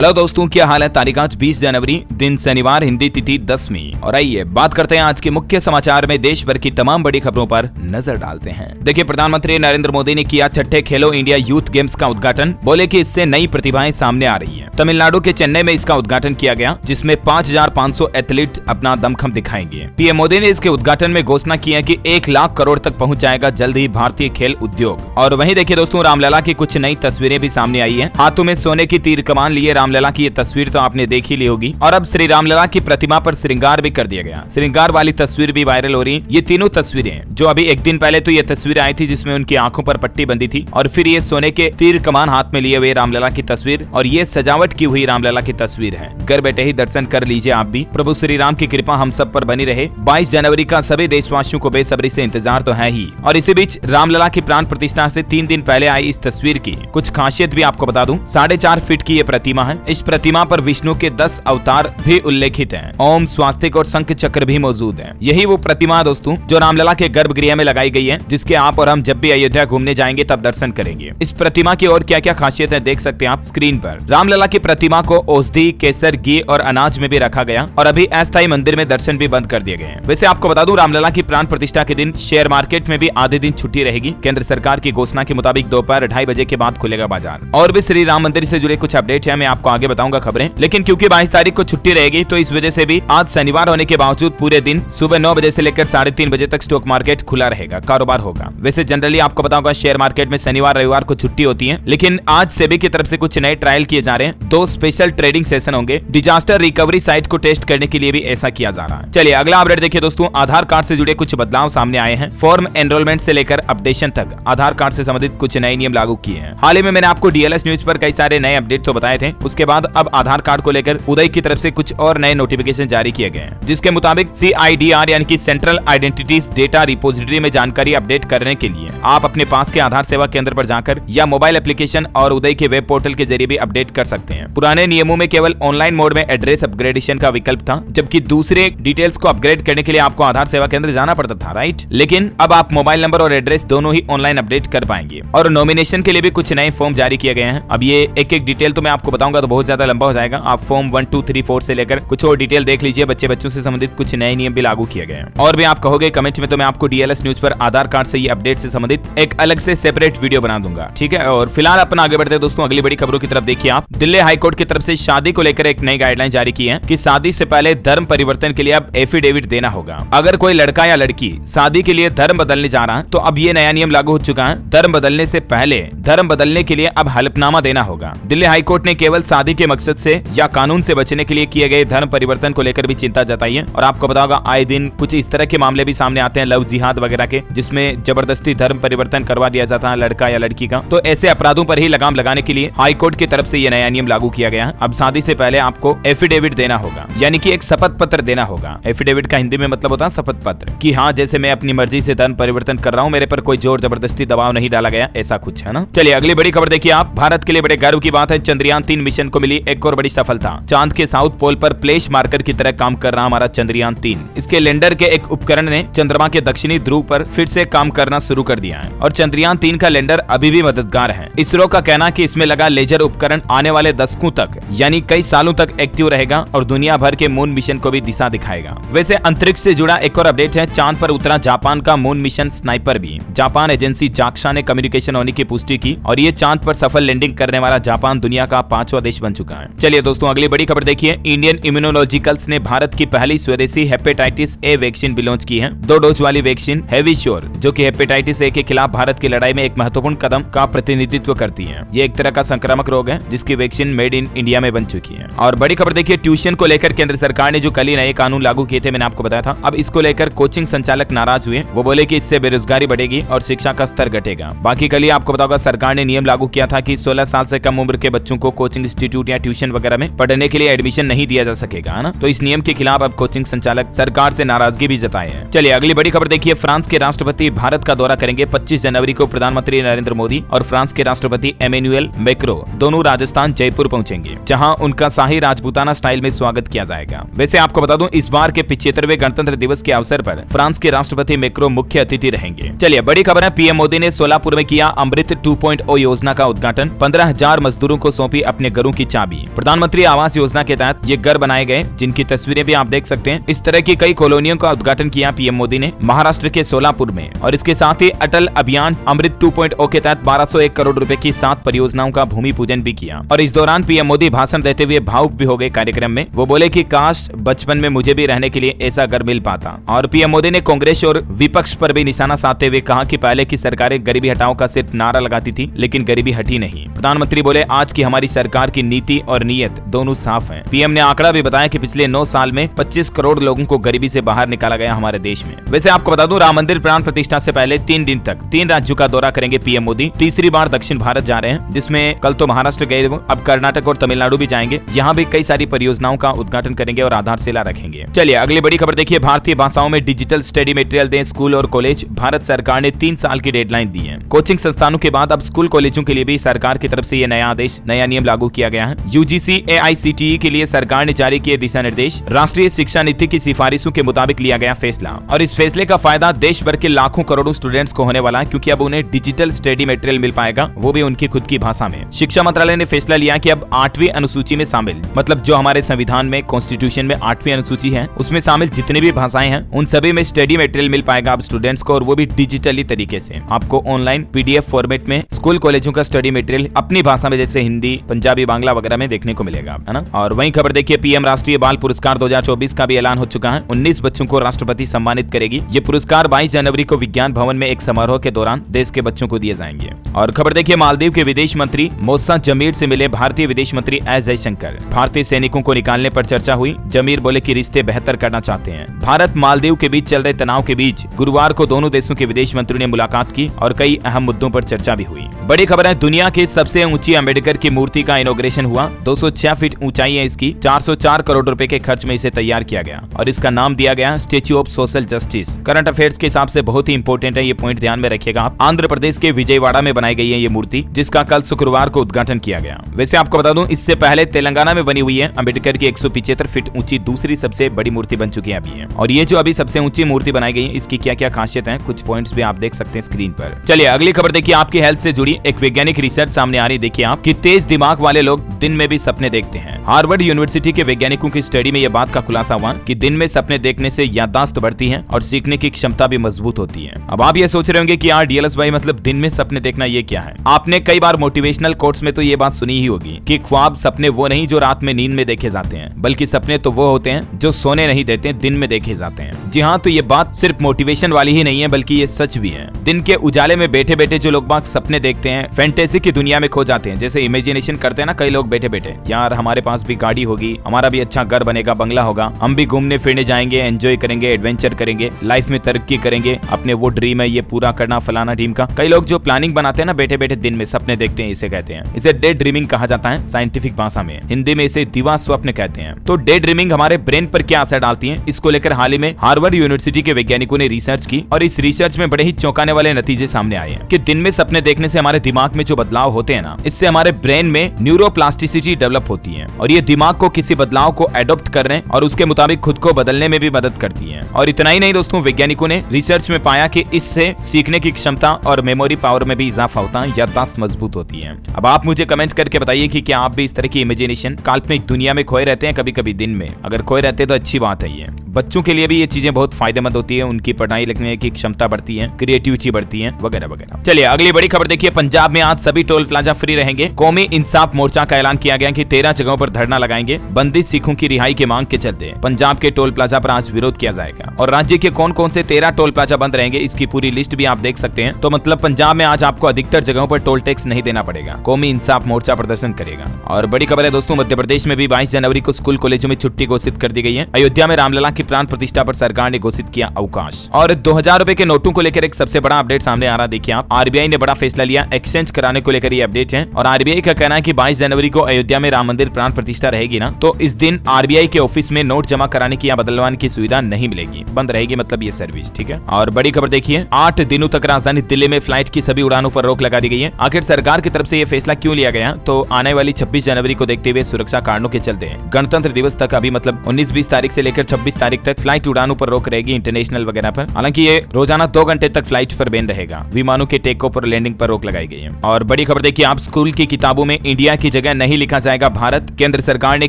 Hello दोस्तों, क्या हाल है। तारीख आज 20 जनवरी, दिन शनिवार, हिंदी तिथि 10वीं। और आइए बात करते हैं आज के मुख्य समाचार में देश भर की तमाम बड़ी खबरों पर नजर डालते हैं। देखिए, प्रधानमंत्री नरेंद्र मोदी ने किया छठे खेलो इंडिया यूथ गेम्स का उद्घाटन। बोले कि इससे नई प्रतिभाएं सामने आ रही हैं। तमिलनाडु के चेन्नई में इसका उद्घाटन किया गया, जिसमें 5,500 एथलीट अपना दमखम दिखाएंगे। पीएम मोदी ने इसके उद्घाटन में घोषणा की है कि 1 लाख करोड़ तक पहुंच जाएगा जल्द ही भारतीय खेल उद्योग। और वहीं देखिए दोस्तों, रामलला की कुछ नई तस्वीरें भी सामने आई है। हाथों में सोने की तीर कमान लिए रामलला की ये तस्वीर तो आपने देख ही ली होगी। और अब श्री रामलला की प्रतिमा पर श्रृंगार भी कर दिया गया। श्रृंगार वाली तस्वीर भी वायरल हो रही। ये तीनों तस्वीरें जो अभी एक दिन पहले तो ये तस्वीर आई थी जिसमें उनकी आंखों पर पट्टी बंधी थी, और फिर ये सोने के तीर कमान हाथ में लिए हुए रामलला की तस्वीर, और ये सजावट की हुई रामलला की तस्वीर है। घर बैठे ही दर्शन कर लीजिए आप भी। प्रभु श्री राम की कृपा हम सब पर बनी रहे। 22 जनवरी का सभी देशवासियों को बेसब्री से इंतजार तो है ही। और इसी बीच रामलला की प्राण प्रतिष्ठा से 3 दिन पहले आई इस तस्वीर की कुछ खासियत भी आपको बता दूं। 4.5 फीट की ये प्रतिमा है। इस प्रतिमा पर विष्णु के 10 अवतार भी उल्लेखित हैं। ओम, स्वास्तिक और शंख चक्र भी मौजूद है। यही वो प्रतिमा दोस्तों जो रामलला के गर्भगृह में लगाई गई है, जिसके आप और हम जब भी अयोध्या घूमने जाएंगे तब दर्शन करेंगे। इस प्रतिमा की और क्या क्या खासियत है देख सकते हैं आप स्क्रीन पर। रामलला की प्रतिमा को औषधि, केसर, घी और अनाज में भी रखा गया, और अभी अस्थायी मंदिर में दर्शन भी बंद कर दिए गए हैं। वैसे आपको बता दूं, रामलला की प्राण प्रतिष्ठा के दिन शेयर मार्केट में भी आधे दिन छुट्टी रहेगी। केंद्र सरकार की घोषणा के मुताबिक दोपहर 2:30 बजे के बाद खुलेगा बाजार। और भी श्री राम मंदिर से जुड़े कुछ अपडेट है, मैं आपको आगे बताऊंगा खबरें। लेकिन क्योंकि 22 तारीख को छुट्टी रहेगी, तो इस वजह से भी आज शनिवार होने के बावजूद पूरे दिन सुबह 9 बजे से लेकर 3:30 बजे तक स्टॉक मार्केट खुला रहेगा, कारोबार होगा। वैसे जनरली आपको बताऊंगा शेयर मार्केट में शनिवार रविवार को छुट्टी होती है, लेकिन आज सेबी की तरफ से कुछ नए ट्रायल किए जा रहे हैं। 2 स्पेशल ट्रेडिंग सेशन होंगे। डिजास्टर रिकवरी साइट को टेस्ट करने के लिए भी ऐसा किया जा रहा है। चलिए अगला अपडेट देखिए दोस्तों, आधार कार्ड से जुड़े कुछ बदलाव सामने आए हैं। फॉर्म एनरोलमेंट से लेकर अपडेशन तक आधार कार्ड से संबंधित कुछ नए नियम लागू किए हैं। हाल ही में मैंने आपको डीएलएस न्यूज पर कई सारे नए अपडेट तो बताए थे। उसके बाद अब आधार कार्ड को लेकर उदय की तरफ से कुछ और नए नोटिफिकेशन जारी किए गए हैं, जिसके मुताबिक CIDR यानी कि सेंट्रल आइडेंटिटीज डेटा रिपोजिटरी में जानकारी अपडेट करने के लिए आप अपने पास के आधार सेवा केंद्र पर जाकर या मोबाइल एप्लीकेशन और उदय के वेब पोर्टल के जरिए भी अपडेट कर सकते हैं। पुराने नियमों में केवल ऑनलाइन मोड में एड्रेस अपग्रेडेशन का विकल्प था, जबकि दूसरे डिटेल्स को अपग्रेड करने के लिए आपको आधार सेवा केंद्र जाना पड़ता था, राइट। लेकिन अब आप मोबाइल नंबर और एड्रेस दोनों ही ऑनलाइन अपडेट कर पाएंगे। और नॉमिनेशन के लिए भी कुछ नए फॉर्म जारी किए गए हैं। अब ये एक एक डिटेल तो मैं आपको बताऊंगा तो बहुत ज्यादा लंबा हो जाएगा। आप फॉर्म 1, 2, 3, 4 से लेकर कुछ और डिटेल देख लीजिए। बच्चों से संबंधित कुछ नए नियम भी लागू किए गए हैं। और भी आप कहोगे कमेंट में, तो मैं आपको डीएलएस न्यूज पर आधार कार्ड से ये अपडेट से संबंधित एक अलग से सेपरेट वीडियो बना दूंगा, ठीक है। और फिलहाल अपन आगे बढ़ते हैं दोस्तों अगली बड़ी खबरों की तरफ। देखिए आप, दिल्ली हाईकोर्ट की तरफ से शादी को लेकर एक नई गाइडलाइन जारी की है कि शादी से पहले धर्म परिवर्तन के लिए अब एफिडेविट देना होगा। अगर कोई लड़का या लड़की शादी के लिए धर्म बदलने जा रहा है तो अब ये नया नियम लागू हो चुका है। धर्म बदलने से पहले धर्म बदलने के लिए अब हलफनामा देना होगा। दिल्ली हाईकोर्ट ने केवल शादी के मकसद से या कानून से बचने के लिए किए गए धर्म परिवर्तन को लेकर भी चिंता जताई है। और आपको बताओगा आए दिन कुछ इस तरह के मामले भी सामने आते हैं, लव जिहाद वगैरह के, जिसमें जबरदस्ती धर्म परिवर्तन करवा दिया जाता है लड़का या लड़की का। तो ऐसे अपराधों पर ही लगाम लगाने के लिए हाईकोर्ट की तरफ से ये नया नियम लागू किया गया है। अब शादी से पहले आपको एफिडेविट देना होगा, यानी कि एक शपथ पत्र देना होगा। एफिडेविट का हिंदी में मतलब होता है शपथ पत्र, कि हाँ जैसे मैं अपनी मर्जी से धर्म परिवर्तन कर रहा हूँ, मेरे पर कोई जोर जबरदस्ती दबाव नहीं डाला गया, ऐसा कुछ है ना। चलिए अगली बड़ी खबर देखिए आप। भारत के लिए बड़े गर्व की बात है, चंद्रयान 3 मिशन को मिली एक और बड़ी सफलता। चांद के साउथ पोल पर प्लेस मार्कर की तरह काम कर रहा हमारा चंद्रयान 3। इसके लैंडर के एक उपकरण ने चंद्रमा के दक्षिणी ध्रुव पर फिर से काम करना शुरू कर दिया है। और चंद्रयान 3 का लैंडर अभी भी मददगार है। इसरो का कहना है कि इसमें लगा लेजर उपकरण आने वाले दशकों तक, यानी कई सालों तक एक्टिव रहेगा और दुनिया भर के मून मिशन को भी दिशा दिखाएगा। वैसे अंतरिक्ष से जुड़ा एक और अपडेट है, चांद पर उतरा जापान का मून मिशन स्नाइपर भी। जापान एजेंसी जाक्सा ने कम्युनिकेशन होने की पुष्टि की, और ये चांद पर सफल लैंडिंग करने वाला जापान दुनिया का 5वां देश बन चुका है। चलिए दोस्तों अगली बड़ी खबर देखिए। इंडियन इम्यूनोलॉजिकल्स ने भारत की पहली स्वदेशी हेपेटाइटिस ए वैक्सीन भी लॉन्च की है। 2 डोज वाली वैक्सीन हेविश्योर, जो कि हेपेटाइटिस ए के खिलाफ भारत की लड़ाई में एक महत्वपूर्ण कदम का प्रतिनिधित्व करती है। ये एक तरह का संक्रामक रोग है जिसकी वैक्सीन मेड इन इंडिया में बन चुकी है। और बड़ी खबर देखिए, ट्यूशन को लेकर केंद्र सरकार ने जो कल ही नए कानून लागू किए थे, मैंने आपको बताया था, अब इसको लेकर कोचिंग संचालक नाराज हुए। वो बोले कि इससे बेरोजगारी बढ़ेगी और शिक्षा का स्तर घटेगा। बाकी कल ही आपको बताऊंगा सरकार ने नियम लागू किया था कि 16 साल से कम उम्र के बच्चों को कोचिंग इंस्टीट्यूट या ट्यूशन वगैरह में पढ़ने के लिए एडमिशन नहीं दिया जा सकेगा, है ना। तो इस नियम के खिलाफ अब कोचिंग संचालक सरकार से नाराजगी भी जताए हैं। चलिए अगली बड़ी खबर देखिए। फ्रांस के राष्ट्रपति भारत का दौरा करेंगे। 25 जनवरी को प्रधानमंत्री नरेंद्र मोदी और फ्रांस के राष्ट्रपति एमेनुएल मैक्रो दोनों राजस्थान जयपुर पहुंचेंगे, जहां उनका शाही राजपूताना स्टाइल में स्वागत किया जाएगा। वैसे आपको बता दूं, इस बार के 75वें गणतंत्र दिवस के अवसर पर फ्रांस के राष्ट्रपति मैक्रो मुख्य अतिथि रहेंगे। चलिए बड़ी खबर है, पीएम मोदी ने सोलापुर में किया अमृत 2.0 योजना का उद्घाटन। 15,000 मजदूरों को सौंपी अपने घरों सड़कों की चाबी। प्रधानमंत्री आवास योजना के तहत ये घर बनाए गए, जिनकी तस्वीरें भी आप देख सकते हैं। इस तरह की कई कॉलोनियों का उद्घाटन किया पीएम मोदी ने महाराष्ट्र के सोलापुर में। और इसके साथ ही अटल अभियान अमृत 2.0 के तहत 1201 करोड़ रुपए की 7 परियोजनाओं का भूमि पूजन भी किया। और इस दौरान पीएम मोदी भाषण देते हुए भावुक भी हो गए। कार्यक्रम में वो बोले कि काश बचपन में मुझे भी रहने के लिए ऐसा घर मिल पाता। और पीएम मोदी ने कांग्रेस और विपक्ष पर भी निशाना साधते हुए कहा कि पहले की सरकारें गरीबी हटाओ का सिर्फ नारा लगाती थी, लेकिन गरीबी हटी नहीं। प्रधानमंत्री बोले आज की हमारी सरकार की नीति और नीयत दोनों साफ है। पीएम ने आंकड़ा भी बताया कि पिछले 9 साल में 25 करोड़ लोगों को गरीबी से बाहर निकाला गया हमारे देश में। वैसे आपको बता दूं, राम मंदिर प्राण प्रतिष्ठा से पहले 3 दिन तक 3 राज्यों का दौरा करेंगे पीएम मोदी। तीसरी बार दक्षिण भारत जा रहे हैं, जिसमें कल तो महाराष्ट्र गए, अब कर्नाटक और तमिलनाडु भी जाएंगे। यहाँ भी कई सारी परियोजनाओं का उद्घाटन करेंगे और आधारशिला रखेंगे। चलिए अगली बड़ी खबर देखिए। भारतीय भाषाओं में डिजिटल स्टडी मटेरियल दें स्कूल और कॉलेज। भारत सरकार ने 3 साल की डेडलाइन दी है। कोचिंग संस्थानों के बाद अब स्कूल कॉलेजों के लिए भी सरकार की तरफ से ये नया आदेश, नया नियम लागू किया गया है। यूजीसी एआईसीटीई के लिए सरकार ने जारी किए दिशा निर्देश। राष्ट्रीय शिक्षा नीति की सिफारिशों के मुताबिक लिया गया फैसला। और इस फैसले का फायदा देश भर के लाखों करोड़ों स्टूडेंट्स को होने वाला है, क्योंकि अब उन्हें डिजिटल स्टडी मटेरियल मिल पाएगा, वो भी उनकी खुद की भाषा में। शिक्षा मंत्रालय ने फैसला लिया कि अब 8वीं अनुसूची में शामिल, मतलब जो हमारे संविधान में, कॉन्स्टिट्यूशन में 8वीं अनुसूची है, उसमें शामिल जितनी भी भाषाएं हैं उन सभी में स्टडी मटेरियल मिल पाएगा अब स्टूडेंट्स को, और वो भी डिजिटली तरीके से। आपको ऑनलाइन पीडीएफ फॉर्मेट में स्कूल कॉलेजों का स्टडी मटेरियल अपनी भाषा में, जैसे हिंदी, पंजाबी, बांग्ला वगैरह में देखने को मिलेगा, है ना। और वहीं खबर देखिए, पीएम राष्ट्रीय बाल पुरस्कार 2024 का भी ऐलान हो चुका है। 19 बच्चों को राष्ट्रपति सम्मानित करेगी। ये पुरस्कार 22 जनवरी को विज्ञान भवन में एक समारोह के दौरान देश के बच्चों को दिए जाएंगे। और खबर देखिए, मालदीव के विदेश मंत्री मौसा जमीर से मिले भारतीय विदेश मंत्री एस जयशंकर। भारतीय सैनिकों को निकालने पर चर्चा हुई। जमीर बोले कि रिश्ते बेहतर करना चाहते हैं। भारत मालदीव के बीच चल रहे तनाव के बीच गुरुवार को दोनों देशों के विदेश मंत्रियों ने मुलाकात की और कई अहम मुद्दों पर चर्चा भी हुई। बड़ी खबर है, दुनिया की सबसे ऊंची अम्बेडकर की मूर्ति का इनॉग्रेशन हुआ। 206 फीट ऊंचाई है इसकी। 404 करोड़ रुपए के खर्च में इसे तैयार किया गया और इसका नाम दिया गया statue of social justice. Current affairs के हिसाब से बहुत ही इंपॉर्टेंट है, ये पॉइंट ध्यान में रखिएगा आप। आंध्र प्रदेश के विजयवाड़ा में बनाई गई है ये मूर्ति, जिसका कल शुक्रवार को उद्घाटन किया गया। वैसे आपको बता दूं, इससे पहले तेलंगाना में बनी हुई है अम्बेडकर की 175 फीट ऊंची दूसरी सबसे बड़ी मूर्ति बन चुकी है अभी है। और ये जो अभी सबसे ऊंची मूर्ति बनाई गई है, इसकी क्या क्या खासियत है, कुछ पॉइंट्स भी आप देख सकते हैं स्क्रीन पर। चलिए अगली खबर देखिए, आपकी हेल्थ से जुड़ी एक वैज्ञानिक रिसर्च सामने आ रही। देखिए आप कि तेज दिमाग वाले लोग दिन में भी सपने देखते हैं। हार्वर्ड यूनिवर्सिटी के वैज्ञानिकों की स्टडी में यह बात का खुलासा हुआ कि दिन में सपने देखने से याददाश्त बढ़ती है और सीखने की क्षमता भी मजबूत होती है। अब आप ये सोच रहे होंगे कि यार डीएलएस भाई, मतलब दिन में सपने देखना ये क्या है। आपने कई बार मोटिवेशनल कोट्स में तो ये बात सुनी ही होगी कि ख्वाब सपने वो नहीं जो रात में नींद में देखे जाते हैं, बल्कि सपने तो वो होते हैं जो सोने नहीं देते, दिन में देखे जाते हैं। जी हाँ, तो ये बात सिर्फ मोटिवेशन वाली ही नहीं है, बल्कि ये सच भी है। दिन के उजाले में बैठे बैठे जो लोग बात सपने देखते हैं, फैंटेसी की दुनिया में खो जाते हैं। जैसे इमेजिनेशन करते हैं ना कई लोग बैठे बैठे, यार हमारे पास भी गाड़ी होगी, हमारा भी अच्छा घर बनेगा, बंगला होगा, हम भी घूमने फिरने जाएंगे, एंजॉय करेंगे, एडवेंचर करेंगे, लाइफ में तरक्की करेंगे, अपने वो ड्रीम है ये पूरा करना, फलाना ड्रीम का। कई लोग जो प्लानिंग बनाते हैं ना बैठे बैठे दिन में सपने देखते हैं, इसे कहते हैं, इसे डे ड्रीमिंग कहा जाता है साइंटिफिक भाषा में। हिंदी में इसे दिवा स्वप्न कहते हैं। तो डे ड्रीमिंग हमारे ब्रेन पर क्या असर डालती है, इसको लेकर हाल ही में हार्वर्ड यूनिवर्सिटी के वैज्ञानिकों ने रिसर्च की और इस रिसर्च में बड़े ही चौंकाने वाले नतीजे सामने आए हैं कि दिन में सपने देखने से हमारे दिमाग में जो बदलाव होते हैं ना, इससे हमारे ब्रेन में न्यूरोप्लास्टिसिटी डेवलप होती है और ये दिमाग को किसी बदलाव को एडॉप्ट करने और उसके मुताबिक खुद को बदलने में भी मदद करती है। और इतना ही नहीं दोस्तों, वैज्ञानिकों ने रिसर्च में पाया कि इससे सीखने की क्षमता और मेमोरी पावर में भी इजाफा होता है, याददाश्त मजबूत होती है। अब आप मुझे कमेंट करके बताइए कि क्या आप भी इस तरह की इमेजिनेशन, काल्पनिक दुनिया में खोए रहते हैं कभी कभी दिन में। अगर खोए रहते हैं तो अच्छी बात है। ये बच्चों के लिए भी ये चीजें बहुत फायदेमंद होती है, उनकी पढ़ाई लिखने की क्षमता बढ़ती है, क्रिएटिविटी बढ़ती है, वगैरह वगैरह। चलिए अगली बड़ी खबर देखिए, पंजाब में आज सभी टोल प्लाजा फ्री रहेंगे। कौमी इंसाफ मोर्चा का ऐलान किया गया कि 13 जगहों पर धरना लगाएंगे। बंदी सिखों की रिहाई की मांग के चलते पंजाब के टोल प्लाजा पर आज विरोध किया जाएगा। और राज्य के कौन कौन से 13 टोल प्लाजा बंद रहेंगे, इसकी पूरी लिस्ट भी आप देख सकते हैं। तो मतलब पंजाब में आज आपको अधिकतर जगहों पर टोल टैक्स नहीं देना पड़ेगा। कौमी इंसाफ मोर्चा प्रदर्शन करेगा। और बड़ी खबर है दोस्तों, मध्य प्रदेश में भी 22 जनवरी को स्कूल कॉलेजों में छुट्टी घोषित कर दी गई है। अयोध्या में रामलला की प्राण प्रतिष्ठा पर सरकार ने घोषित किया अवकाश। और 2000 रुपए के नोटों को लेकर एक सबसे बड़ा अपडेट सामने आ रहा है। देखिए आप, आरबीआई ने बड़ा फैसला लिया, एक्सचेंज कराने को लेकर ये अपडेट है। और आरबीआई का कहना है कि 22 जनवरी को अयोध्या में राम मंदिर प्राण प्रतिष्ठा रहेगी ना, तो इस दिन आरबीआई के ऑफिस में नोट जमा कराने की या बदलवाने की सुविधा नहीं मिलेगी, बंद रहेगी, मतलब ये सर्विस, ठीक है। और बड़ी खबर देखिए, 8 दिनों तक राजधानी दिल्ली में फ्लाइट की सभी उड़ानों पर रोक लगा दी गई है। आखिर सरकार की तरफ से ये फैसला क्यों लिया गया, तो आने वाली 26 जनवरी को देखते हुए सुरक्षा कारणों के चलते गणतंत्र दिवस तक, अभी मतलब 19-20 तारीख से लेकर 26 तारीख तारीख तक फ्लाइट उड़ानों पर रोक रहेगी इंटरनेशनल वगैरह पर। हालांकि ये रोजाना 2 घंटे तक फ्लाइट पर बैन रहेगा। विमानों के टेक ऑफ और लैंडिंग पर रोक लगाई गई है। और बड़ी खबर देखिए आप, स्कूल की किताबों में इंडिया की जगह नहीं लिखा जाएगा भारत। केंद्र सरकार ने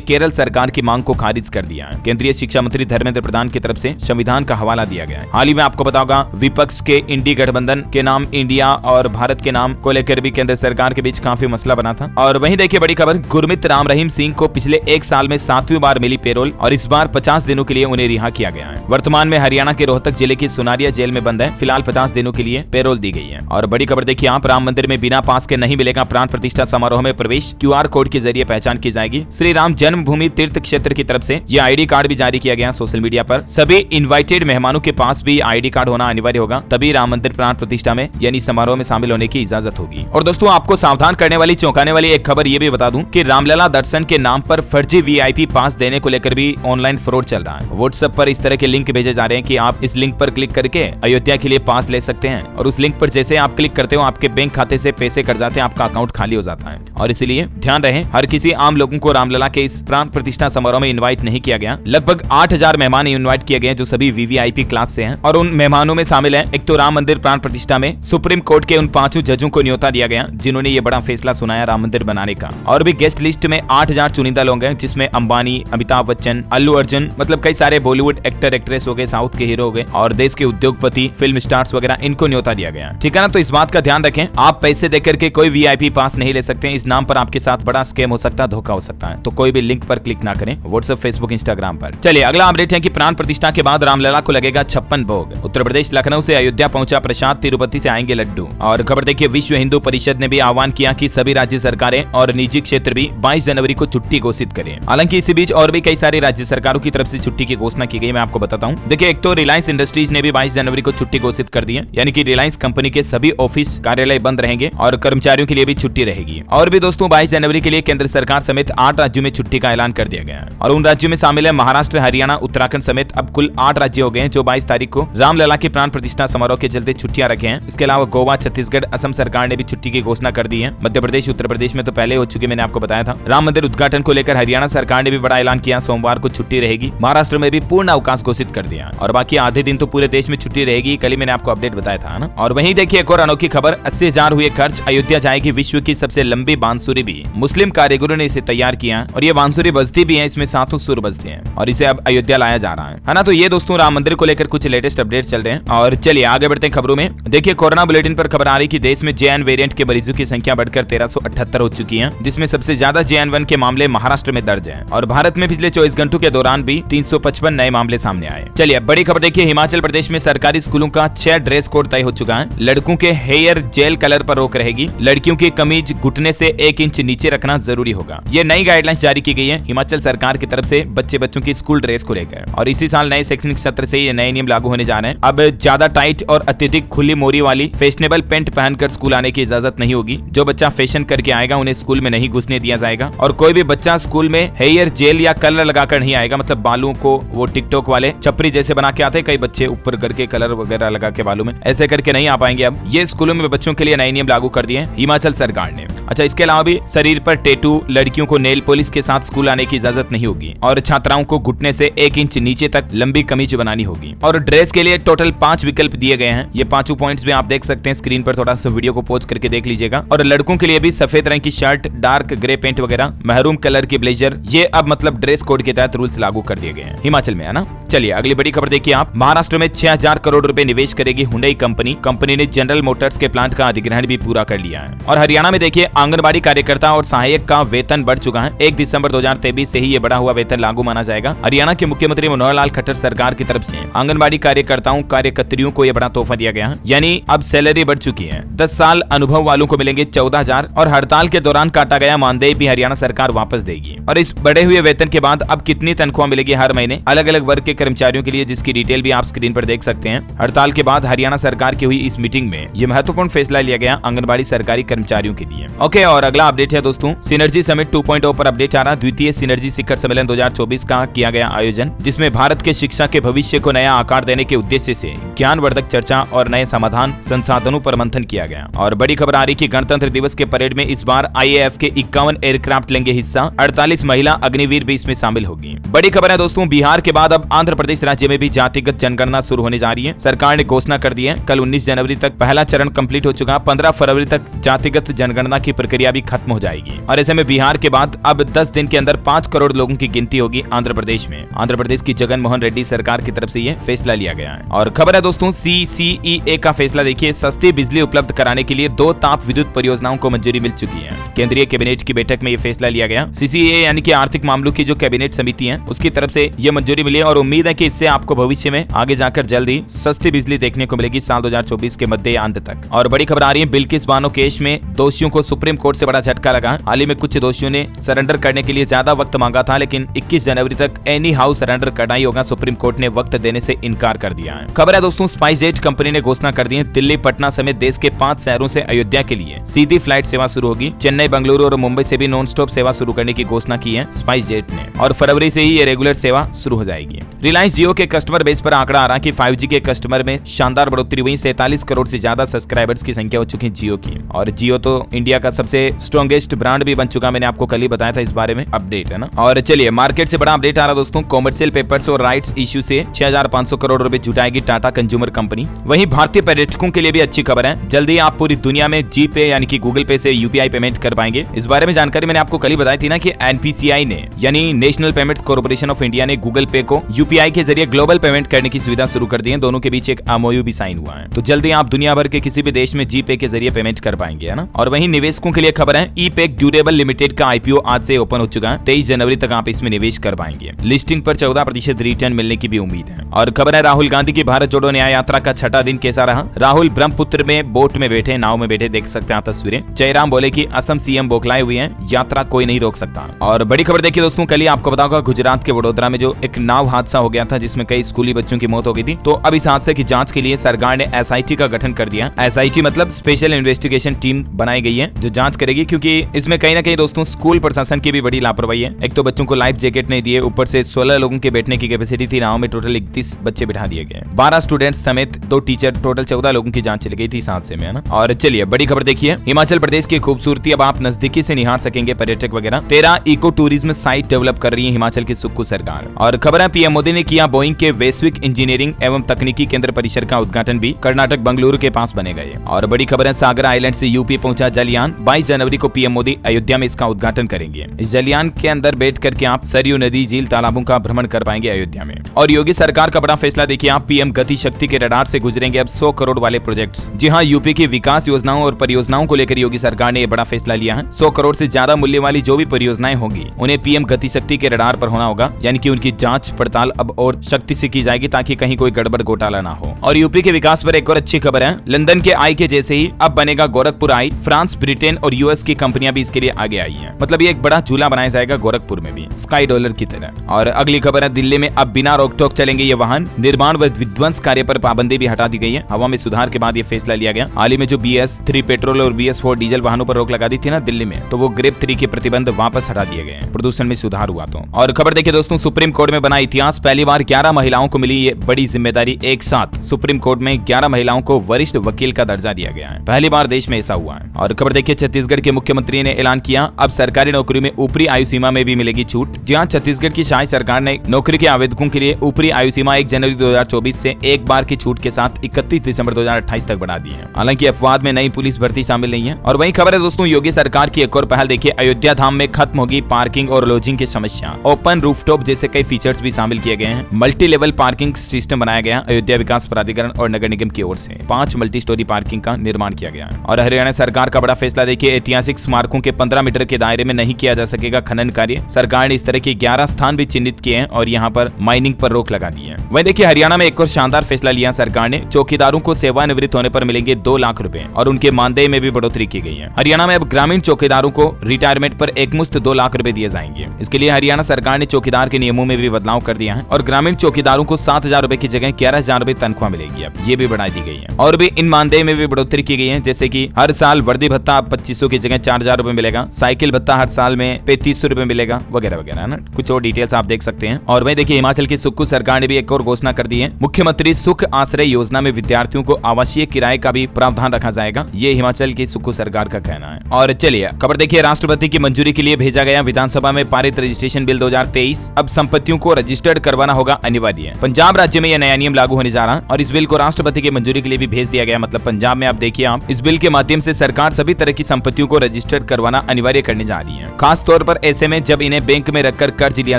केरल सरकार की मांग को खारिज कर दिया है। केंद्रीय शिक्षा मंत्री धर्मेंद्र प्रधान की तरफ से संविधान का हवाला दिया गया है। हाल ही में आपको बताओगा विपक्ष के इंडी गठबंधन के नाम इंडिया और भारत के नाम को लेकर भी केंद्र सरकार के बीच काफी मसला बना था। और वहीं देखिए बड़ी खबर, गुरमीत राम रहीम सिंह को पिछले 1 साल में 7वीं बार मिली पेरोल और इस बार 50 दिनों के लिए उन्हें रिहा किया गया है। वर्तमान में हरियाणा के रोहतक जिले की सुनारिया जेल में बंद है। फिलहाल 50 दिनों के लिए पेरोल दी गई है। और बड़ी खबर देखिए आप, राम मंदिर में बिना पास के नहीं मिलेगा प्राण प्रतिष्ठा समारोह में प्रवेश। QR कोड के जरिए पहचान की जाएगी। श्री राम जन्मभूमि तीर्थ क्षेत्र की तरफ से ये ID कार्ड भी जारी किया गया सोशल मीडिया पर। सभी इनवाइटेड मेहमानों के पास भी ID कार्ड होना अनिवार्य होगा, तभी राम मंदिर प्राण प्रतिष्ठा में यानी समारोह में शामिल होने की इजाजत होगी। और दोस्तों आपको सावधान करने वाली, चौंकाने वाली एक खबर ये भी बता दूं कि रामलला दर्शन के नाम पर फर्जी VIP पास देने को लेकर भी ऑनलाइन फ्रॉड चल रहा है। व्हाट्सएप पर इस तरह के लिंक भेजे जा रहे हैं कि आप इस लिंक पर क्लिक करके अयोध्या के लिए पास ले सकते हैं। और उस लिंक पर जैसे आप क्लिक करते हो आपके बैंक खाते से पैसे कट जाते हैं, आपका अकाउंट खाली हो जाता है। और इसलिए ध्यान रहे, हर किसी आम लोगों को रामलला के इस प्राण प्रतिष्ठा समारोह में इनवाइट नहीं किया गया। लगभग 8000 मेहमान इनवाइट किए गए जो सभी VVIP क्लास से हैं। और उन मेहमानों में शामिल है, एक तो राम मंदिर प्राण प्रतिष्ठा में सुप्रीम कोर्ट के उन 5 जजों को न्योता दिया गया जिन्होंने ये बड़ा फैसला सुनाया राम मंदिर बनाने का। और भी गेस्ट लिस्ट में 8000 चुनिंदा लोग हैं, जिसमें अंबानी, अमिताभ बच्चन, अल्लू अर्जुन, मतलब कई सारे बॉलीवुड एक्टर एक्ट्रेस हो गए, साउथ के हीरो हो गए और देश के उद्योगपति, फिल्म स्टार्स वगैरह, इनको न्योता दिया गया। ठीक है ना, तो इस बात का ध्यान रखें, आप पैसे देकर के कोई VIP पास नहीं ले सकते। इस नाम पर आपके साथ बड़ा स्कैम हो सकता है, धोखा हो सकता है। तो कोई भी लिंक पर क्लिक ना करें व्हाट्सएप, फेसबुक, इंस्टाग्राम पर। चलिए अगला अपडेट है कि प्राण प्रतिष्ठा के बाद रामलला को लगेगा 56 भोग। उत्तर प्रदेश लखनऊ से अयोध्या पहुंचा प्रसाद, तिरुपति से आएंगे लड्डू। और खबर देखिए, विश्व हिंदू परिषद ने भी आह्वान किया कि सभी राज्य सरकारें और निजी क्षेत्र भी 22 जनवरी को छुट्टी घोषित करें। हालांकि इसी बीच और भी कई सारी राज्य सरकारों की तरफ से छुट्टी की घोषणा की गई, मैं आपको बताता हूं। देखिए एक तो रिलायंस इंडस्ट्रीज ने भी 22 जनवरी को छुट्टी घोषित कर दी है, यानी कि रिलायंस कंपनी के सभी ऑफिस कार्यालय बंद रहेंगे और कर्मचारियों के लिए भी छुट्टी रहेगी। और भी दोस्तों 22 जनवरी के लिए केंद्र सरकार समेत 8 राज्यों में छुट्टी का ऐलान कर दिया गया है। और उन राज्यों में शामिल है महाराष्ट्र, हरियाणा, उत्तराखंड समेत अब कुल 8 राज्य हो गए हैं जो 22 तारीख को रामलला के प्राण प्रतिष्ठा समारोह के चलते छुट्टियां रखे हैं। इसके अलावा गोवा, छत्तीसगढ़, असम सरकार ने भी छुट्टी की घोषणा कर दी है। मध्य प्रदेश, उत्तर प्रदेश में तो पहले हो चुकी, मैंने आपको बताया था। राम मंदिर उद्घाटन को लेकर हरियाणा सरकार ने भी बड़ा ऐलान किया, सोमवार को छुट्टी रहेगी। महाराष्ट्र में भी पूर्ण अवकाश घोषित कर दिया और बाकी आधे दिन तो पूरे देश में छुट्टी रहेगी। कल ही मैंने आपको अपडेट बताया था ना। और वहीं देखिए एक और अनोखी खबर, 80,000 हुए खर्च, अयोध्या जाएगी विश्व की सबसे लंबी बांसुरी भी। मुस्लिम कारीगरों ने इसे तैयार किया और ये बांसुरी बजती भी है, इसमें 7 सुर बजते हैं और इसे अब अयोध्या लाया जा रहा है ना। तो ये दोस्तों राम मंदिर को लेकर कुछ लेटेस्ट अपडेट चल रहे हैं। और चलिए आगे बढ़ते हैं खबरों में। देखिए कोरोना बुलेटिन पर खबर आ रही कि देश में JN वेरिएंट के मरीजों की संख्या बढ़कर 1378 हो चुकी है, जिसमें सबसे ज्यादा JN1 के मामले महाराष्ट्र में दर्ज हैं। और भारत में पिछले 24 घंटों के दौरान भी 355 नए मामले सामने आए। चलिए अब बड़ी खबर देखिए, हिमाचल प्रदेश में सरकारी स्कूलों का 6 ड्रेस कोड तय हो चुका है। लड़कों के हेयर जेल कलर पर रोक रहेगी। लड़कियों की कमीज घुटने से 1 इंच नीचे रखना जरूरी होगा। ये नई गाइडलाइंस जारी की गई है हिमाचल सरकार की तरफ से बच्चों की स्कूल ड्रेस को लेकर। और इसी साल नए शैक्षणिक सत्र से ये नए नियम लागू होने जा रहे हैं। अब ज्यादा टाइट और अत्यधिक खुली मोरी वाली फैशनेबल पैंट पहनकर स्कूल आने की इजाजत नहीं होगी। जो बच्चा फैशन करके आएगा उन्हें स्कूल में नहीं घुसने दिया जाएगा। और कोई भी बच्चा स्कूल में हेयर जेल या कलर लगाकर नहीं आएगा, मतलब बालों को वो टिकटॉक वाले छपरी जैसे बना के आते हैं कई बच्चे, ऊपर करके कलर वगैरह लगा के बालों में, ऐसे करके नहीं आ पाएंगे। अब ये स्कूलों में बच्चों के लिए नए नियम लागू कर दिए हिमाचल सरकार ने। अच्छा, इसके अलावा भी शरीर पर टैटू, लड़कियों को नेल पॉलिश के साथ स्कूल आने की इजाजत नहीं होगी। और छात्राओं को घुटने से 1 इंच नीचे तक लंबी कमीज बनानी होगी। और ड्रेस के लिए टोटल 5 विकल्प दिए गए हैं। ये 5 पॉइंट्स भी आप देख सकते हैं स्क्रीन पर, थोड़ा सा वीडियो को पॉज करके देख लीजिएगा। और लड़कों के लिए भी सफेद रंग की शर्ट, डार्क ग्रे पेंट वगैरह, महरून कलर की ब्लेजर, ये अब मतलब ड्रेस कोड के तहत रूल्स लागू कर दिए गए हैं हिमाचल में, है ना। चलिए अगली बड़ी खबर देखिए आप, महाराष्ट्र में 6000 करोड़ रुपए निवेश करेगी हुंडई कंपनी। कंपनी ने जनरल मोटर्स के प्लांट का अधिग्रहण भी पूरा कर लिया है। और हरियाणा में देखिए आंगनबाड़ी कार्यकर्ता और सहायक का वेतन बढ़ चुका है। 1 दिसंबर 2023 से ही ये बढ़ा हुआ वेतन लागू माना जाएगा। हरियाणा के मुख्यमंत्री मनोहर लाल खट्टर सरकार की तरफ से आंगनबाड़ी कार्यकर्ताओं, कार्यकर्त्रियों को यह बड़ा तोहफा दिया गया है, यानी अब सैलरी बढ़ चुकी है। 10 साल अनुभव वालों को मिलेंगे 14,000 और हड़ताल के दौरान काटा गया मानदेय भी हरियाणा सरकार वापस देगी। और इस बढ़े हुए वेतन के बाद अब कितनी तनख्वाह मिलेगी हर महीने अलग अलग वर्ग के कर्मचारियों के लिए, जिसकी डिटेल भी आप स्क्रीन पर देख सकते हैं। हड़ताल के बाद हरियाणा सरकार की हुई इस मीटिंग में यह महत्वपूर्ण फैसला लिया गया आंगनबाड़ी सरकारी कर्मचारियों के लिए। ओके, और अगला अपडेट है दोस्तों, सिनर्जी समिट 2.0 पर अपडेट आ रहा। द्वितीय सिनर्जी शिखर सम्मेलन 2024 का किया गया आयोजन, जिसमें भारत के शिक्षा के भविष्य को नया आकार देने के उद्देश्य से ज्ञानवर्धक चर्चा और नए समाधान संसाधनों पर मंथन किया गया। और बड़ी खबर आ रही कि गणतंत्र दिवस के परेड में इस बार IAF के 51 एयरक्राफ्ट लेंगे हिस्सा। 48 महिला अग्निवीर भी इसमें शामिल होगी। बड़ी खबर है दोस्तों, बिहार के इसके बाद अब आंध्र प्रदेश राज्य में भी जातिगत जनगणना शुरू होने जा रही है। सरकार ने घोषणा कर दी है, कल 19 जनवरी तक पहला चरण कंप्लीट हो चुका। 15 फरवरी तक जातिगत जनगणना की प्रक्रिया भी खत्म हो जाएगी और ऐसे में बिहार के बाद अब 10 दिन के अंदर 5 करोड़ लोगों की गिनती होगी आंध्र प्रदेश में। आंध्र प्रदेश की जगन मोहन रेड्डी सरकार की तरफ से ये फैसला लिया गया है। और खबर है दोस्तों, CCEA का फैसला देखिए, सस्ती बिजली उपलब्ध कराने के लिए 2 ताप विद्युत परियोजनाओं को मंजूरी मिल चुकी है। केंद्रीय कैबिनेट की बैठक में ये फैसला लिया गया। CCEA यानी कि आर्थिक मामलों की जो कैबिनेट समिति है उसकी तरफ से ये मंजूरी मिली है और उम्मीद है कि इससे आपको भविष्य में आगे जाकर जल्दी सस्ती बिजली देखने को मिलेगी साल 2024 के मध्य अंत तक। और बड़ी खबर आ रही है, बिल्किस बानो केस में दोषियों को सुप्रीम कोर्ट से बड़ा झटका लगा। हाल ही में कुछ दोषियों ने सरेंडर करने के लिए ज्यादा वक्त मांगा था, लेकिन 21 जनवरी तक एनी हाउ सरेंडर करना ही होगा। सुप्रीम कोर्ट ने वक्त देने से इनकार कर दिया है। खबर है दोस्तों, स्पाइसजेट कंपनी ने घोषणा कर दी है, दिल्ली, पटना समेत देश के 5 शहरों से अयोध्या के लिए सीधी फ्लाइट सेवा शुरू होगी। चेन्नई, बेंगलुरु और मुंबई से भी नॉन स्टॉप सेवा शुरू करने की घोषणा की है स्पाइसजेट ने और फरवरी से ही ये रेगुलर सेवा शुरू हो जाएगी। रिलायंस जियो के कस्टमर बेस पर आंकड़ा आ रहा है कि 5G के कस्टमर में शानदार बढ़ोतरी हुई। 47 करोड़ से ज्यादा सब्सक्राइबर्स की संख्या हो चुकी है जियो की और जियो तो इंडिया का सबसे स्ट्रॉन्गेस्ट ब्रांड भी बन चुका। मैंने आपको कल ही बताया था इस बारे में, अपडेट है ना। और चलिए मार्केट से बड़ा अपडेट आ रहा दोस्तों, कॉमर्शियल पेपर्स और राइट्स इश्यू से 6500 करोड़ रुपए जुटाएगी टाटा कंज्यूमर कंपनी। वहीं भारतीय पर्यटकों के लिए भी अच्छी खबर है, जल्दी आप पूरी दुनिया में जीपे यानी कि गूगल पे से UPI पेमेंट कर पाएंगे। इस बारे में जानकारी मैंने आपको कल ही बताई थी ना कि NPCI ने यानी national payments corporation of India ने गूगल पे को UPI के जरिए ग्लोबल पेमेंट करने की सुविधा शुरू कर दी है। दोनों के बीच एक MOU भी साइन हुआ है, तो जल्दी आप दुनिया भर के किसी भी देश में जीपे के जरिए पेमेंट कर पाएंगे, है ना। और वहीं निवेशकों के लिए खबर है, ईपेक ड्यूरेबल लिमिटेड का IPO आज से ओपन हो चुका है। 23 जनवरी तक आप इसमें निवेश कर पाएंगे। लिस्टिंग पर 14% रिटर्न मिलने की भी उम्मीद है। और खबर है, राहुल गांधी की भारत जोड़ो न्याय यात्रा का 6ठा दिन कैसा रहा। राहुल ब्रह्मपुत्र में बोट में बैठे, नाव में बैठे, देख सकते हैं आप तस्वीरें। जयराम बोले कि असम CM बौखलाए हुए हैं, यात्रा कोई नहीं रोक सकता। और बड़ी खबर देखिए दोस्तों, कल ही आपको बताऊंगा गुजरात के वडोदरा में जो एक नाव हादसा हो गया था जिसमें कई स्कूली बच्चों की मौत हो गई थी। तो अब इस हादसे की जांच के लिए सरकार ने SIT का गठन कर दिया। SIT मतलब स्पेशल इन्वेस्टिगेशन टीम बनाई गई है जो जांच करेगी, क्योंकि इसमें कहीं ना कहीं दोस्तों स्कूल प्रशासन की भी बड़ी लापरवाही है। एक तो बच्चों को लाइफ जैकेट नहीं दिए, ऊपर से 16 लोगों के बैठने की कैपेसिटी थी, नाव में टोटल 31 बच्चे बिठा दिए गए। 12 स्टूडेंट्स समेत 2 टीचर, टोटल 14 लोगों की जान चली गई थी इस हादसे में, है ना। और चलिए बड़ी खबर देखिए, हिमाचल प्रदेश की खूबसूरती अब आप नजदीकी से निहार सकेंगे पर्यटक वगैरह। 13 इको टूरिज्म साइट डेवलप कर रही है हिमाचल की सुक्खू सरकार। और खबर है, PM मोदी ने किया बोइंग के वैश्विक इंजीनियरिंग एवं तकनीकी केंद्र परिसर का उद्घाटन भी, कर्नाटक बेंगलुरु के पास बने गए। और बड़ी खबर है, सागर आइलैंड से UP पहुंचा जलयान। 22 जनवरी को PM मोदी अयोध्या में इसका उद्घाटन करेंगे। इस जलयान के अंदर बैठ करके आप सरयू नदी, झील, तालाबों का भ्रमण कर पाएंगे अयोध्या में। और योगी सरकार का बड़ा फैसला देखिए आप, PM गति शक्ति के रडार से गुजरेंगे अब 100 करोड़ वाले प्रोजेक्ट्स। जी हाँ, यूपी की विकास योजनाओं और परियोजनाओं को लेकर योगी सरकार ने यह बड़ा फैसला लिया है। 100 करोड़ से ज्यादा मूल्य वाली जो भी परियोजनाएं होंगी उन्हें PM गति शक्ति के रडार पर होना होगा, यानी कि उनकी जांच पड़ताल अब और सख्ती से की जाएगी ताकि कहीं कोई गड़बड़ घोटाला ना हो। और यूपी के विकास पर एक और अच्छी खबर है, लंदन के आई के जैसे ही अब बनेगा गोरखपुर आई। फ्रांस, ब्रिटेन और US की कंपनियां भी इसके लिए आगे आई हैं। मतलब ये एक बड़ा झूला बनाया जाएगा गोरखपुर में भी, स्काई डॉलर की तरह। और अगली खबर है, दिल्ली में अब बिना रोक टोक चलेंगे ये वाहन। निर्माण व विध्वंस कार्य पर पाबंदी भी हटा दी गई है। हवा में सुधार के बाद ये फैसला लिया गया। हाल ही में जो BS3 पेट्रोल और BS4 डीजल वाहनों पर रोक लगा दी थी ना दिल्ली में, तो वो ग्रेप 3 के प्रतिबंध वापस हटा दिए गए, प्रदूषण में सुधार हुआ तो। और खबर देखिए दोस्तों, सुप्रीम कोर्ट में बना इतिहास, पहली बार 11 महिलाओं को मिली ये बड़ी जिम्मेदारी। एक साथ सुप्रीम कोर्ट में 11 महिलाओं को वरिष्ठ वकील का दर्जा दिया गया है, पहली बार देश में ऐसा हुआ है। और खबर देखिए, छत्तीसगढ़ के मुख्यमंत्री ने ऐलान किया अब सरकारी नौकरी में ऊपरी आयु सीमा में भी मिलेगी छूट। जहां छत्तीसगढ़ की शाही सरकार ने नौकरी के आवेदकों के लिए ऊपरी आयु सीमा 1 जनवरी 2024 से एक बार की छूट के साथ 31 दिसंबर 2028 तक बढ़ा दी है। हालांकि अपवाद में नई पुलिस भर्ती शामिल नहीं है। और वहीं खबर है दोस्तों, योगी सरकार की एक और पहल देखिए, अयोध्या धाम में खत्म होगी पार्किंग और लॉजिंग की समस्या। ओपन रूफटॉप जैसे कई फीचर्स भी शामिल किए गए हैं। मल्टी लेवल पार्किंग सिस्टम बनाया गया। अयोध्या विकास प्राधिकरण और नगर निगम की ओर से 5 मल्टी स्टोरी पार्किंग का निर्माण किया गया है। और हरियाणा सरकार का बड़ा फैसला देखिए, ऐतिहासिक स्मारकों के 15 मीटर के दायरे में नहीं किया जा सकेगा खनन कार्य। सरकार ने इस तरह के 11 स्थान भी चिन्हित किए हैं और यहाँ पर माइनिंग पर रोक लगा दी है। वहीं देखिए, हरियाणा में एक और शानदार फैसला लिया सरकार ने, चौकीदारों को सेवानिवृत्त होने पर मिलेंगे 2 लाख रुपए और उनके मानदेय में भी बढ़ोतरी की गई है। हरियाणा में अब ग्रामीण चौकीदारों को रिटायरमेंट पर एकमुश्त 2 लाख रुपए दिए जाएंगे। इसके लिए हरियाणा सरकार ने चौकीदार के नियमों में भी बदलाव कर दिया है और ग्रामीण चौकीदारों को 7,000 रुपए की जगह 11,000 रुपए तनख्वाह मिलेगी। अब ये भी बढ़ा दी गई है। और भी इन मानदेय में भी बढ़ोतरी की गई है, जैसे कि हर साल वर्दी भत्ता 2500 की जगह 4,000 रुपए मिलेगा, साइकिल भत्ता हर साल में 3500 रुपए मिलेगा, वगैरह वगैरह ना। कुछ और डिटेल्स आप देख सकते हैं। और वहीं देखिए, हिमाचल की सुक्खू सरकार ने भी एक और घोषणा कर दी है, मुख्यमंत्री सुख आश्रय योजना में विद्यार्थियों को आवासीय किराए का भी प्रावधान रखा जाएगा। ये हिमाचल की सुक्खू सरकार का कहना है। और चलिए खबर देखिए, राष्ट्रपति की मंजूरी के लिए भेजा गया विधानसभा में पारित रजिस्ट्रेशन बिल 2023 अब संपत्तियों को रजिस्टर्ड करवाना होगा अनिवार्य। पंजाब राज्य में यह नया नियम लागू होने जा रहा है और इस बिल को राष्ट्रपति की मंजूरी के लिए भी भेज दिया गया। मतलब पंजाब में आप देखिए, आप इस बिल के माध्यम से सरकार सभी तरह की संपत्तियों को रजिस्टर्ड करवाना अनिवार्य करने जा रही है। खास तौर पर ऐसे में जब इन्हें बैंक में रखकर कर्ज लिया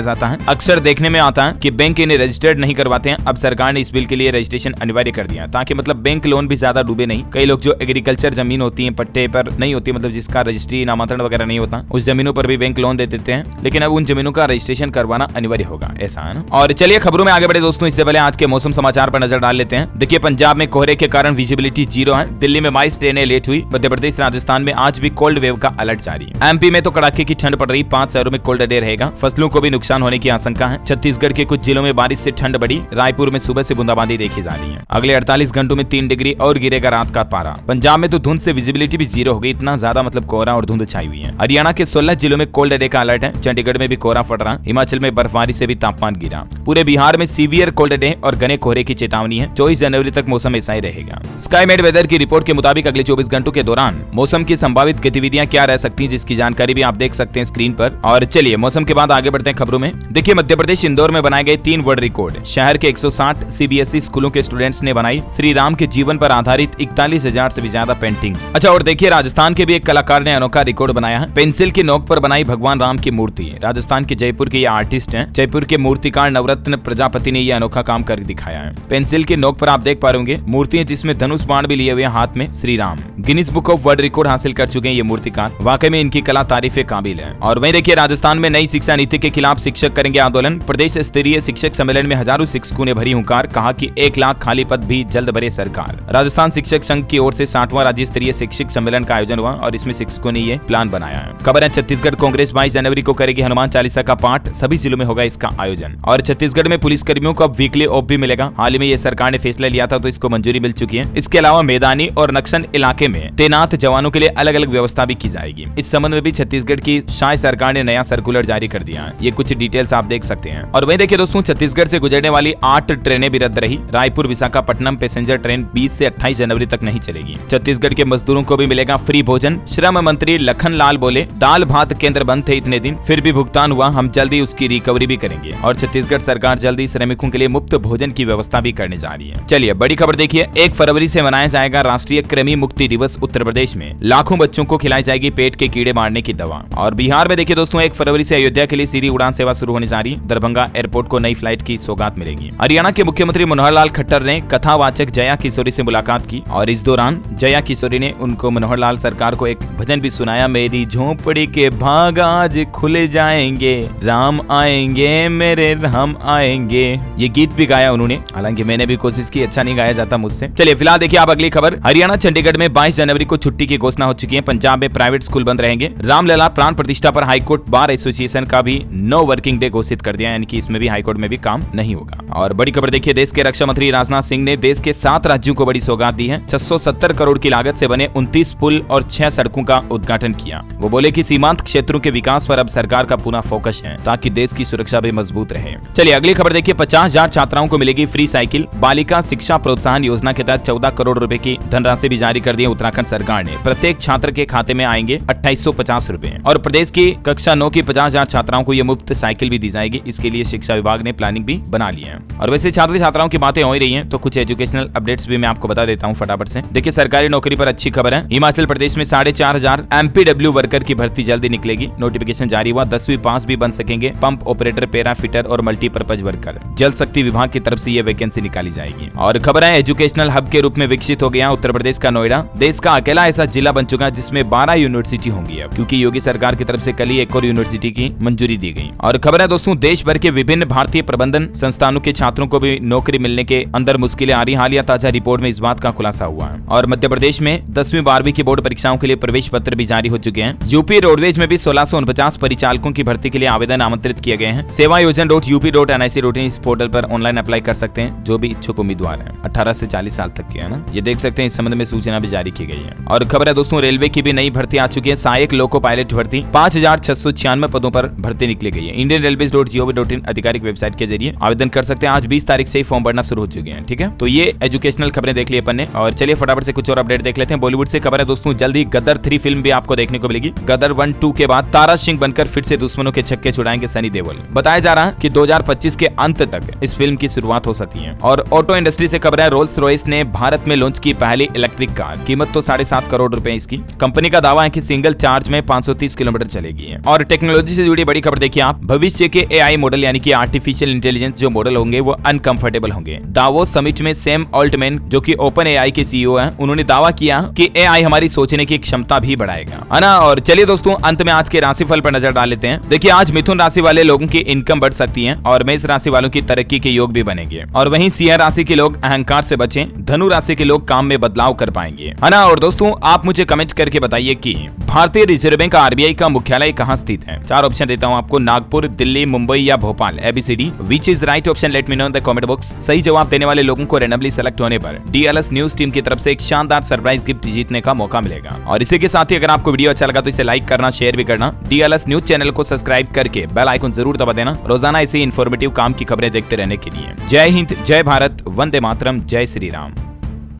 जाता है, अक्सर देखने में आता है कि बैंक इन्हें रजिस्टर्ड नहीं करवाते हैं। अब सरकार ने इस बिल के लिए रजिस्ट्रेशन अनिवार्य कर दिया ताकि मतलब बैंक लोन भी ज्यादा डूबे नहीं। कई लोग जो एग्रीकल्चर जमीन होती है पट्टे पर नहीं होती, मतलब जिसका रजिस्ट्री नामांतरण वगैरह नहीं होता, उस जमीनों पर भी बैंक लोन दे देते हैं, लेकिन अब उन जमीनों का रजिस्ट्रेशन करवाना अनिवार्य होगा, ऐसा है ना। और चलिए खबरों में आगे बढ़े दोस्तों, इससे पहले आज के मौसम समाचार पर नजर डाल लेते हैं। देखिए पंजाब में कोहरे के कारण विजिबिलिटी 0 है। दिल्ली में 22 ट्रेनें लेट हुई। मध्य प्रदेश राजस्थान में आज भी कोल्ड वेव का अलर्ट जारी। एमपी में तो कड़ाके की ठंड पड़ रही, 5 शहरों में कोल्ड डे रहेगा। फसलों को भी नुकसान होने की आशंका है। छत्तीसगढ़ के कुछ जिलों में बारिश से ठंड बढ़ी। रायपुर में सुबह से बूंदाबांदी देखी जा रही है। अगले 48 घंटों में 3 डिग्री और गिरेगा रात का पारा। पंजाब में तो धुंध से विजिबिलिटी भी 0 हो गई, इतना ज्यादा मतलब कोहरा और धुंध छाई हुई है। हरियाणा के 16 जिलों में कोल्ड डे का अलर्ट है। चंडीगढ़ में भी कोहरा फट रहा। हिमाचल में बर्फबारी से भी तापमान गिरा। पूरे बिहार में सीवियर कोल्ड डे और घने कोहरे की चेतावनी है। 24 जनवरी तक मौसम ऐसा ही रहेगा। स्काईमेट वेदर की रिपोर्ट के मुताबिक अगले 24 घंटों के दौरान मौसम की संभावित गतिविधियां क्या रह सकती हैं, जिसकी जानकारी भी आप देख सकते हैं स्क्रीन पर। और चलिए मौसम के बाद आगे बढ़ते हैं खबरों में। देखिए मध्य प्रदेश इंदौर में बनाए गए 3 वर्ल्ड रिकॉर्ड। शहर के 160 सीबीएसई स्कूलों के स्टूडेंट्स ने बनाई श्री राम के जीवन पर आधारित 41,000 से भी ज्यादा पेंटिंग्स। अच्छा, और देखिए राजस्थान के भी एक कलाकार ने अनोखा रिकॉर्ड बनाया है। पेंसिल की नोक पर बनाई भगवान राम की मूर्ति। राजस्थान के जयपुर के ये आर्टिस्ट हैं। जयपुर के मूर्तिकार नवरत्न प्रजापति ने यह अनोखा काम कर दिखाया है। पेंसिल की नोक पर आप देख पा रहे होंगे मूर्ति है जिसमें धनुष बाण भी लिए हुए हाथ में Shri Ram. Guinness book of world record हासिल कर चुके हैं ये मूर्तिकार। वाकई में इनकी कला तारीफ काबिल है। और वहीं देखिए राजस्थान में नई शिक्षा नीति के खिलाफ शिक्षक करेंगे आंदोलन। प्रदेश स्तरीय शिक्षक सम्मेलन में हजारों शिक्षकों ने भरी हुंकार। कहा कि 1 लाख खाली पद भी जल्द भरे सरकार। राजस्थान शिक्षक संघ की ओर से 60वां राज्य स्तरीय शिक्षक सम्मेलन का आयोजन हुआ और इसमें शिक्षकों ने ये प्लान बनाया है। खबर है छत्तीसगढ़ कांग्रेस 22 जनवरी को करेगी हनुमान चालीसा का पाठ। सभी जिलों में होगा इसका आयोजन। और छत्तीसगढ़ में पुलिस कर्मियों को अब वीकली ऑफ भी मिलेगा। हाल ही में ये सरकार ने फैसला लिया था तो इसको मंजूरी मिल चुकी है। इसके अलावा मैदानी और नक्सल इलाके में तैनात जवानों के लिए अलग अलग व्यवस्था भी की जाएगी। इस संबंध में भी छत्तीसगढ़ की शाही सरकार ने नया सर्कुलर जारी कर दिया है। ये कुछ डिटेल्स आप देख सकते हैं। और वहीं देखिए दोस्तों छत्तीसगढ़ से गुजरने वाली 8 ट्रेनें भी रद्द रही। रायपुर विशाखापट्टनम पैसेंजर ट्रेन 20 से 28 जनवरी तक नहीं चलेगी। छत्तीसगढ़ के मजदूरों को भी मिलेगा फ्री भोजन। श्रम मंत्री लखन लाल बोले दाल भात केंद्र बंद थे इतने दिन, फिर भी भुगतान हुआ, हम जल्दी उसकी रिकवरी भी करेंगे। और छत्तीसगढ़ सरकार जल्दी श्रमिकों के लिए मुफ्त भोजन की व्यवस्था भी करने जा रही है। चलिए बड़ी खबर देखिए, 1 फरवरी से मनाया जाएगा राष्ट्रीय कृमि मुक्ति दिवस। उत्तर प्रदेश में लाखों बच्चों को खिलाई जाएगी पेट के कीड़े मारने की दवा। और बिहार में देखिए दोस्तों 1 फरवरी से अयोध्या के लिए सीधी उड़ान सेवा शुरू होने जा रही। दरभंगा एयरपोर्ट को नई फ्लाइट की सौगात मिलेगी। हरियाणा के मुख्यमंत्री मनोहर लाल खट्टर ने कथावाचक जया किशोरी से मुलाकात की और इस दौरान जया किशोरी ने उनको मनोहर लाल सरकार को एक भजन भी सुनाया। मेरी झोपड़ी के भाग आज खुले जाएंगे, राम आएंगे मेरे राम आएंगे। ये गीत भी गाया उन्होंने, हालांकि मैंने भी कोशिश की, अच्छा नहीं गाया जाता मुझसे। चलिए फिलहाल देखिए आप अगली खबर। हरियाणा चंडीगढ़ में 22 जनवरी को छुट्टी की घोषणा हो चुकी है। पंजाब में प्राइवेट स्कूल बंद रहेंगे। रामलला प्राण प्रतिष्ठा पर हाईकोर्ट बार एसोसिएशन का भी नो वर्किंग डे घोषित कर दिया, यानी कि इसमें भी हाईकोर्ट में भी काम नहीं होगा। और बड़ी खबर देखिए, देश के रक्षा मंत्री राजनाथ सिंह ने देश के 7 राज्यों को बड़ी सौगात दी है। 670 करोड़ की लागत से बने 29 पुल और 6 सड़कों का उद्घाटन किया। वो बोले कि सीमांत क्षेत्रों के विकास पर अब सरकार का पूरा फोकस है ताकि देश की सुरक्षा भी मजबूत रहे। चलिए अगली खबर देखिए, 50,000 छात्राओं को मिलेगी फ्री साइकिल। बालिका शिक्षा प्रोत्साहन योजना के तहत 14 करोड़ रुपए की धनराशि भी जारी कर दी है उत्तराखंड सरकार ने। प्रत्येक छात्र के खाते में आएंगे 2850 रुपए। और प्रदेश की कक्षा 9 की 50,000 छात्राओं को ये मुफ्त साइकिल भी दी जाएगी। इसके लिए शिक्षा विभाग ने प्लानिंग भी बना ली है। और वैसे छात्र छात्राओं की बातें हो ही रही हैं, तो कुछ एजुकेशनल अपडेट्स भी मैं आपको बता देता हूं फटाफट से। देखिए सरकारी नौकरी पर अच्छी खबर है। हिमाचल प्रदेश में 4,500 MPW वर्कर की भर्ती जल्दी निकलेगी। नोटिफिकेशन जारी हुआ। 10वीं पास भी बन सकेंगे पंप ऑपरेटर, पैरा फिटर और मल्टीपर्पज वर्कर। जल शक्ति विभाग की तरफ से ये वैकेंसी निकाली जाएगी। और खबर है एजुकेशनल हब के रूप में विकसित हो गया उत्तर प्रदेश का नोएडा। देश का अकेला ऐसा जिला बन चुका है जिसमें 12 यूनिवर्सिटी होंगी अब, क्योंकि योगी सरकार की तरफ से कल ही एक और यूनिवर्सिटी की मंजूरी दी गई। और खबर है दोस्तों, देश भर के विभिन्न भारतीय प्रबंधन संस्थानों के छात्रों को भी नौकरी मिलने के अंदर मुश्किलें आ रही। हालिया ताजा रिपोर्ट में इस बात का खुलासा हुआ है। और मध्य प्रदेश में 10वीं 12वीं की बोर्ड परीक्षाओं के लिए प्रवेश पत्र भी जारी हो चुके हैं। यूपी रोडवेज में भी 1649 परिचालकों की भर्ती के लिए आवेदन आमंत्रित किए गए हैं। sevayojan.up.nic.in इस पोर्टल पर ऑनलाइन अप्लाई कर सकते हैं जो भी इच्छुक उम्मीदवार हैं, 18 से 40 साल तक के है ना। ये देख सकते हैं, इस संबंध में सूचना भी जारी की गई है। और खबर है दोस्तों, रेलवे की भी नई भर्ती आ चुकी है। सहायक लोको पायलट भर्ती 5696 पदों पर भर्ती निकली गई है। indianrailways.gov.in आधिकारिक वेबसाइट के जरिए आवेदन कर सकते हैं। आज 20 तारीख से ही फॉर्म भरना शुरू हो चुके हैं। ठीक है, तो ये एजुकेशनल खबरें देख ली अपन ने। और चलिए फटाफट से कुछ और अपडेट देख लेते हैं। बॉलीवुड से खबर है दोस्तों, जल्दी गदर 3 फिल्म भी आपको देखने को मिलेगी। गदर 1-2 के बाद तारा सिंह बनकर फिर से दुश्मनों के छक्के छुड़ाएंगे सनी देओल। बताया जा रहा है कि 2025 के अंत तक इस फिल्म की शुरुआत हो सकती है। और ऑटो इंडस्ट्री से खबर है, रोल्स रॉयस ने भारत में लॉन्च की पहली इलेक्ट्रिक कार, कीमत तो 7.5 करोड़ रुपए इसकी। कंपनी का दावा है कि सिंगल चार्ज में 530 किलोमीटर चलेगी। और टेक्नोलॉजी से जुड़ी बड़ी खबर देखिए आप, भविष्य के एआई मॉडल यानी कि आर्टिफिशियल इंटेलिजेंस जो मॉडल होंगे वो अनकंफर्टेबल होंगे। दावोस समिट में सैम ऑल्टमैन जो कि ओपन एआई के सीईओ हैं, उन्होंने दावा किया कि एआई हमारी सोचने की क्षमता भी बढ़ाएगा, है ना। और चलिए दोस्तों, अंत में आज के राशिफल पर नजर डाल लेते हैं। देखिए, आज मिथुन राशि वाले लोगों की इनकम बढ़ सकती है और मेष राशि वालों की तरक्की के योग भी बनेंगे। और वहीं सिंह राशि के लोग अहंकार से बचें, धनु राशि के लोग काम में बदलाव कर पाएंगे, है ना। और दोस्तों, आप मुझे कमेंट करके बताइए कि भारतीय रिजर्व बैंक आरबीआई का मुख्यालय कहां स्थित है। 4 ऑप्शन देता हूं आपको, नागपुर, दिल्ली, मुंबई या Bhopal. ABCD which is right option, let me know in the comment box. सही जवाब देने वाले लोगों को रैंडमली सेलेक्ट होने पर DLS न्यूज टीम की तरफ से एक शानदार सरप्राइज गिफ्ट जीतने का मौका मिलेगा। और इसी के साथ ही अगर आपको वीडियो अच्छा लगा तो इसे लाइक करना, शेयर भी करना, DLS न्यूज चैनल को सब्सक्राइब करके बेल आइकन जरूर दबा देना, रोजाना ऐसे इन्फॉर्मेटिव काम की खबरें देखते रहने के लिए। जय हिंद, जय भारत, वंदे मातरम, जय श्री राम।